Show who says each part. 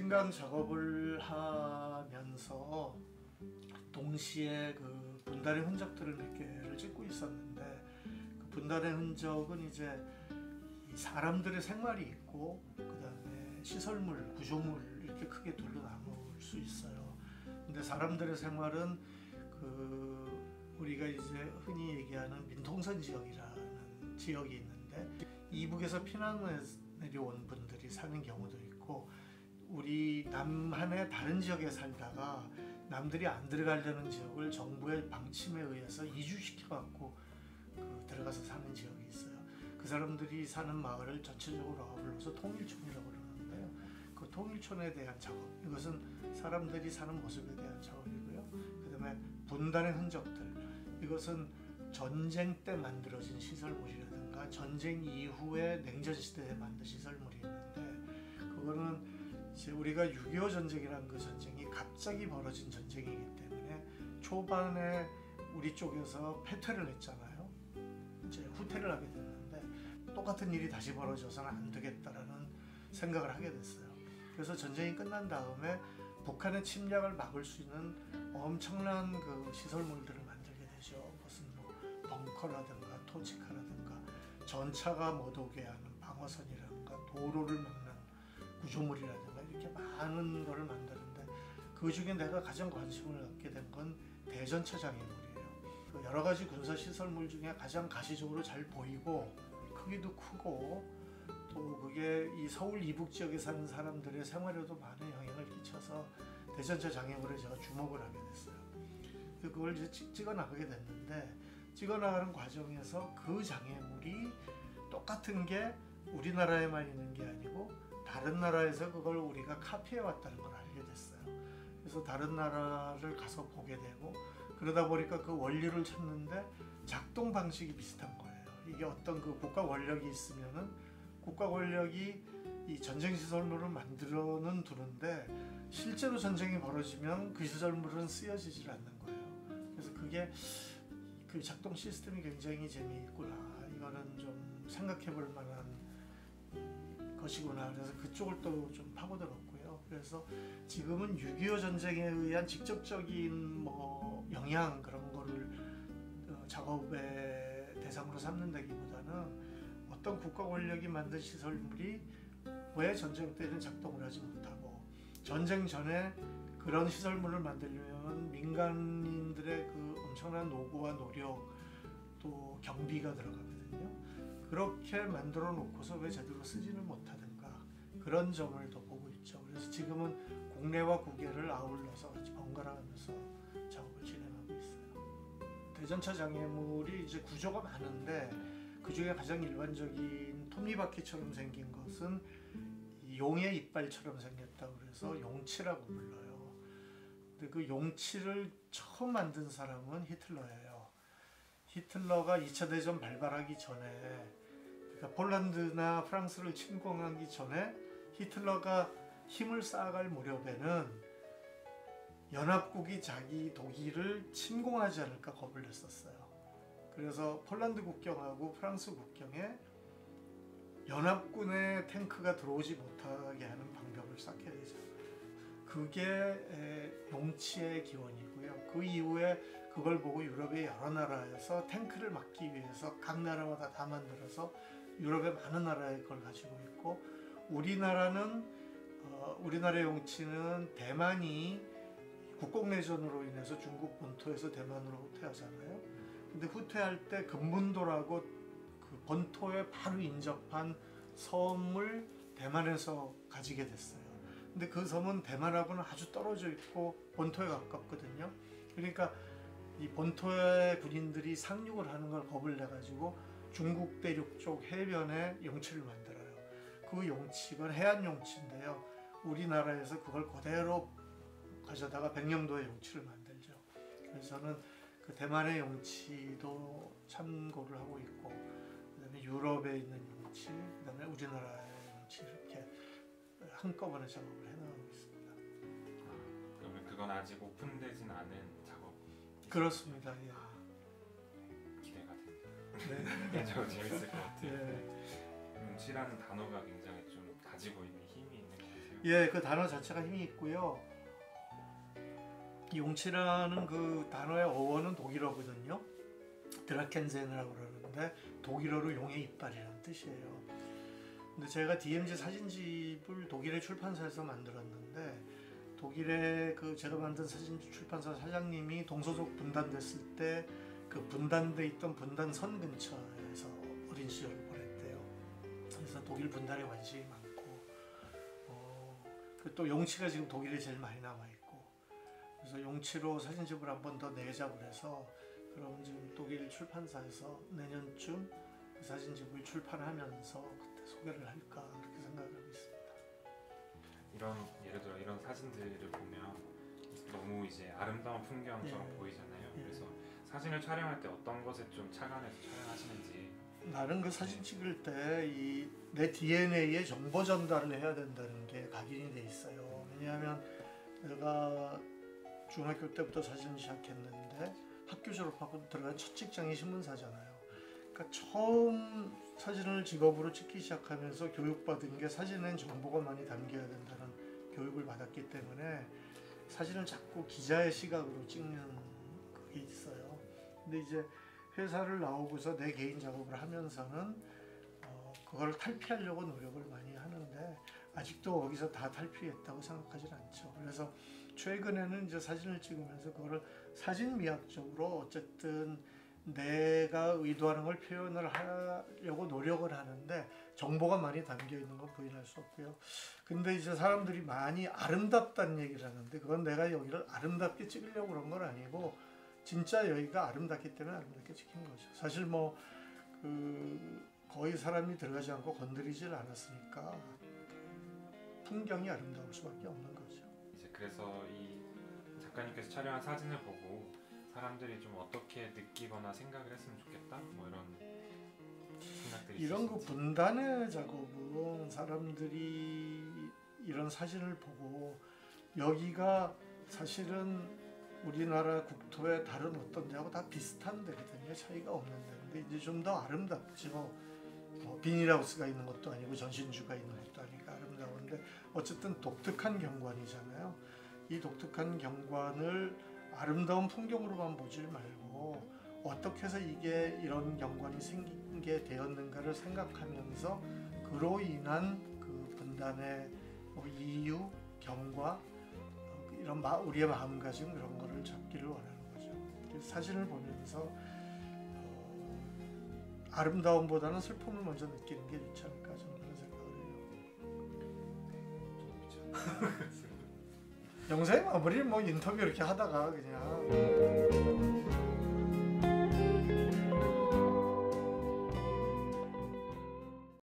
Speaker 1: 민간 작업을 하면서 동시에 그 분단의 흔적들을 몇 개를 찍고 있었는데, 그 분단의 흔적은 이제 사람들의 생활이 있고 그다음에 시설물, 구조물 이렇게 크게 둘로 나눌 수 있어요. 근데 사람들의 생활은 그 우리가 이제 흔히 얘기하는 민통선 지역이라는 지역이 있는데, 이북에서 피난을 내려온 분들이 사는 경우도 있고, 우리 남한의 다른 지역에 살다가 남들이 안 들어가려는 지역을 정부의 방침에 의해서 이주시켜 갖고 들어가서 사는 지역이 있어요. 그 사람들이 사는 마을을 전체적으로 불러서 통일촌이라고 그러는데요. 그 통일촌에 대한 작업, 이것은 사람들이 사는 모습에 대한 작업이고요. 그 다음에 분단의 흔적들, 이것은 전쟁 때 만들어진 시설물이라든가 전쟁 이후에 냉전시대에 만든 시설물이 있는데, 그거는 이제 우리가 6.25 전쟁이라는 그 전쟁이 갑자기 벌어진 전쟁이기 때문에 초반에 우리 쪽에서 패퇴를 했잖아요. 이제 후퇴를 하게 됐는데, 똑같은 일이 다시 벌어져서는 안 되겠다라는 생각을 하게 됐어요. 그래서 전쟁이 끝난 다음에 북한의 침략을 막을 수 있는 엄청난 그 시설물들을 만들게 되죠. 무슨 뭐 벙커라든가 토치카라든가 전차가 못 오게 하는 방어선이라든가 도로를 막는 구조물이라든가 이렇게 많은 거를 만드는데, 그 중에 내가 가장 관심을 갖게 된 건 대전차 장애물이에요. 그 여러 가지 군사 시설물 중에 가장 가시적으로 잘 보이고 크기도 크고, 또 그게 이 서울 이북 지역에 사는 사람들의 생활에도 많은 영향을 끼쳐서 대전차 장애물에 제가 주목을 하게 됐어요. 그걸 이제 찍어 나가게 됐는데, 찍어 나가는 과정에서 그 장애물이 똑같은 게 우리나라에만 있는 게 아니고 다른 나라에서 그걸 우리가 카피해 왔다는 걸 알게 됐어요. 그래서 다른 나라를 가서 보게 되고, 그러다 보니까 그 원리를 찾는데 작동 방식이 비슷한 거예요. 이게 어떤 그 국가 권력이 있으면은 국가 권력이 이 전쟁 시설물을 만들어는 두는데, 실제로 전쟁이 벌어지면 그 시설물은 쓰여지질 않는 거예요. 그래서 그게 그 작동 시스템이 굉장히 재미있구나, 이거는 좀 생각해 볼 만한 것이구나. 그래서 그쪽을 또 좀 파고들었고요. 그래서 지금은 6.25 전쟁에 의한 직접적인 뭐 영향, 그런 거를 작업의 대상으로 삼는다기보다는 어떤 국가 권력이 만든 시설물이 왜 전쟁 때는 작동을 하지 못하고, 전쟁 전에 그런 시설물을 만들려면 민간인들의 그 엄청난 노고와 노력, 또 경비가 들어가거든요. 그렇게 만들어 놓고서 왜 제대로 쓰지는 못하든가, 그런 점을 더 보고 있죠. 그래서 지금은 국내와 국외를 아울러서 같이 번갈아가면서 작업을 진행하고 있어요. 대전차 장애물이 이제 구조가 많은데, 그 중에 가장 일반적인 톱니바퀴처럼 생긴 것은 용의 이빨처럼 생겼다고 그래서 용치라고 불러요. 근데 그 용치를 처음 만든 사람은 히틀러예요. 히틀러가 2차 대전 발발하기 전에, 그러니까 폴란드나 프랑스를 침공하기 전에 히틀러가 힘을 쌓아갈 무렵에는 연합국이 자기 독일을 침공하지 않을까 겁을 냈었어요. 그래서 폴란드 국경하고 프랑스 국경에 연합군의 탱크가 들어오지 못하게 하는 방벽을 쌓게 되죠. 그게 용치의 기원이고요. 그 이후에 그걸 보고 유럽의 여러 나라에서 탱크를 막기 위해서 각 나라마다 다 만들어서 유럽의 많은 나라에 그걸 가지고 있고, 우리나라의 용치는 대만이 국공내전으로 인해서 중국 본토에서 대만으로 후퇴하잖아요. 근데 후퇴할 때 금문도라고 그 본토에 바로 인접한 섬을 대만에서 가지게 됐어요. 근데 그 섬은 대만하고는 아주 떨어져 있고 본토에 가깝거든요. 그러니까 이 본토의 군인들이 상륙을 하는 걸 겁을 내가지고 중국 대륙 쪽 해변에 용치를 만들어요. 그 용치가 해안 용치인데요. 우리나라에서 그걸 그대로 가져다가 백령도의 용치를 만들죠. 그래서 저는 그 대만의 용치도 참고를 하고 있고, 그다음에 유럽에 있는 용치, 그다음에 우리나라의 용치, 이렇게 한꺼번에 작업을 해나가고 있습니다.
Speaker 2: 그러면 그건 아직 오픈되진 않은 작업?
Speaker 1: 그렇습니다. 예.
Speaker 2: 기대가 됩니다.
Speaker 1: 네.
Speaker 2: 저도 재밌을 것 같아요.
Speaker 1: 예.
Speaker 2: 용치라는 단어가 굉장히 좀 가지고 있는 힘이 있는 것 같아요.
Speaker 1: 예, 그 단어 자체가 힘이 있고요. 용치라는 그 단어의 어원은 독일어거든요. 드라켄젠이라고 그러는데 독일어로 용의 이빨이라는 뜻이에요. 근데 제가 DMZ 사진집을 독일의 출판사에서 만들었는데 독일의 그 제가 만든 사진집 출판사 사장님이 동서독 분단됐을 때 그 분단돼 있던 분단선 근처에서 어린 시절을 보냈대요. 그래서 독일 분단에 관심이 많고 또 용치가 지금 독일에 제일 많이 남아 있고 그래서 용치로 사진집을 한 번 더 내자고 해서 그럼 지금 독일 출판사에서 내년쯤 그 사진집을 출판하면서 그때 소개를 할까 그렇게 생각하고 있습니다.
Speaker 2: 이런 예를 들어 이런 사진들을 보면 너무 이제 아름다운 풍경처럼
Speaker 1: 예.
Speaker 2: 보이잖아요.
Speaker 1: 예.
Speaker 2: 그래서 사진을 촬영할 때 어떤 것에 좀 착안해서 촬영하시는지.
Speaker 1: 나는 그 사진 찍을 때 이 내 DNA에 정보 전달을 해야 된다는 게 각인이 돼 있어요. 왜냐하면 내가 중학교 때부터 사진을 시작했는데 학교 졸업하고 들어간 첫 직장이 신문사잖아요. 그러니까 처음 사진을 직업으로 찍기 시작하면서 교육받은 게 사진엔 정보가 많이 담겨야 된다는 교육을 받았기 때문에 사진을 자꾸 기자의 시각으로 찍는 그게 있어요. 근데 이제 회사를 나오고서 내 개인 작업을 하면서는 그걸 탈피하려고 노력을 많이 하는데 아직도 거기서 다 탈피했다고 생각하진 않죠. 그래서 최근에는 이제 사진을 찍으면서 그거를 사진 미학적으로 어쨌든 내가 의도하는 걸 표현을 하려고 노력을 하는데 정보가 많이 담겨 있는 건 부인할 수 없고요. 근데 이제 사람들이 많이 아름답다는 얘기를 하는데 그건 내가 여기를 아름답게 찍으려고 그런 건 아니고 진짜 여기가 아름답기 때문에 아름답게 찍힌 거죠. 사실 뭐 거의 사람이 들어가지 않고 건드리질 않았으니까 풍경이 아름다울 수밖에 없는 거죠.
Speaker 2: 이제 그래서 이 작가님께서 촬영한 사진을 보고 사람들이 좀 어떻게 느끼거나 생각을 했으면 좋겠다 뭐 이런 생각들이
Speaker 1: 이런 그
Speaker 2: 있으신지.
Speaker 1: 분단의 작업은 사람들이 이런 사진을 보고 여기가 사실은 우리나라 국토의 다른 어떤 데하고 다 비슷한 데거든요. 차이가 없는 데인데 이제 좀 더 아름답죠. 비닐하우스가 있는 것도 아니고 전신주가 있는 것도 아니고 아름다운데 어쨌든 독특한 경관이잖아요. 이 독특한 경관을 아름다운 풍경으로만 보질 말고 어떻게 해서 이게 이런 경관이 생기게 되었는가를 생각하면서 그로 인한 그 분단의 이유, 경과 이런 우리의 마음가짐 그런 거를 잡기를 원하는 거죠. 그래서 사진을 보면서 아름다움보다는 슬픔을 먼저 느끼는 게 좋지 않을까 저는 그런 생각을 해요. 영상의 마무리를 뭐 인터뷰 이렇게 하다가 그냥